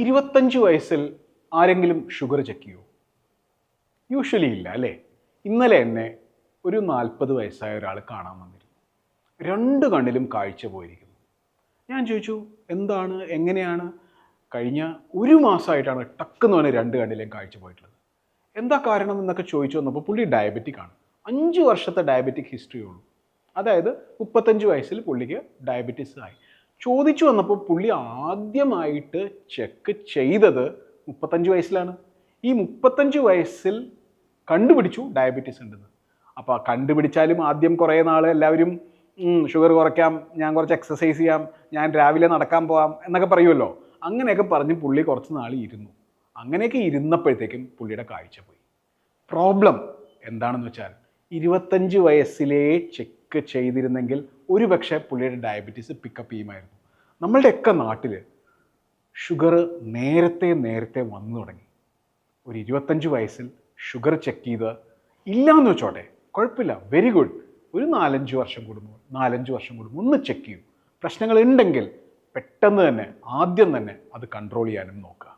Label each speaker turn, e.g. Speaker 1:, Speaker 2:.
Speaker 1: 25 വയസ്സിൽ ആരെങ്കിലും sugar check ചെയ്യുമോ? യൂഷ്വലി ഇല്ല അല്ലേ? ഇന്നലെ എന്നെ ഒരു 40 വയസ്സായ ഒരാൾ കാണാൻ വന്നിരുന്നു. 2 കണ്ണിലും കാഴ്ച പോയിരിക്കുന്നു. ഞാൻ ചോദിച്ചു, എന്താണ്, എങ്ങനെയാണ്? കഴിഞ്ഞ ഒരു മാസമായിട്ടാണ് ടക്കെന്ന് പറഞ്ഞ് 2 കണ്ണിലേയും കാഴ്ച പോയിട്ടുള്ളത്. എന്താ കാരണം എന്നൊക്കെ ചോദിച്ചു വന്നപ്പോൾ പുള്ളി ഡയബറ്റിക് ആണ്. 5 വർഷത്തെ ഡയബറ്റിക് ഹിസ്റ്ററി ഉള്ളൂ. അതായത് 35 വയസ്സിൽ പുള്ളിക്ക് ഡയബറ്റീസ് ആയി. ചോദിച്ചു വന്നപ്പോൾ പുള്ളി ആദ്യമായിട്ട് ചെക്ക് ചെയ്തത് 35 വയസ്സിലാണ്. ഈ 35 വയസ്സിൽ കണ്ടുപിടിച്ചു ഡയബറ്റീസ് ഉണ്ടെന്ന്. അപ്പോൾ കണ്ടുപിടിച്ചാലും ആദ്യം കുറേ നാൾ എല്ലാവരും ഷുഗർ കുറയ്ക്കാം, ഞാൻ കുറച്ച് എക്സസൈസ് ചെയ്യാം, ഞാൻ രാവിലെ നടക്കാൻ പോകാം എന്നൊക്കെ പറയുമല്ലോ. അങ്ങനെയൊക്കെ പറഞ്ഞ് പുള്ളി കുറച്ച് നാൾ ഇരുന്നു. അങ്ങനെയൊക്കെ ഇരുന്നപ്പോഴത്തേക്കും പുള്ളിയുടെ കാഴ്ച പോയി. പ്രോബ്ലം എന്താണെന്ന് വെച്ചാൽ 25 വയസ്സിലേ ചെക്ക് ചെയ്തിരുന്നെങ്കിൽ ഒരുപക്ഷെ പുള്ളിയുടെ ഡയബറ്റീസ് പിക്കപ്പ് ചെയ്യുമായിരുന്നു. നമ്മളുടെയൊക്കെ നാട്ടിൽ ഷുഗർ നേരത്തെ വന്നു തുടങ്ങി. ഒരു 25 വയസ്സിൽ ഷുഗർ ചെക്ക് ചെയ്ത് ഇല്ലയെന്ന് വെച്ചോട്ടെ, കുഴപ്പമില്ല, വെരി ഗുഡ്. ഒരു 4-5 വർഷം കൂടുമ്പോൾ ഒന്ന് ചെക്ക് ചെയ്യൂ. പ്രശ്നങ്ങൾ ഉണ്ടെങ്കിൽ പെട്ടെന്ന് തന്നെ ആദ്യം തന്നെ അത് കൺട്രോൾ ചെയ്യാനും നോക്കുക.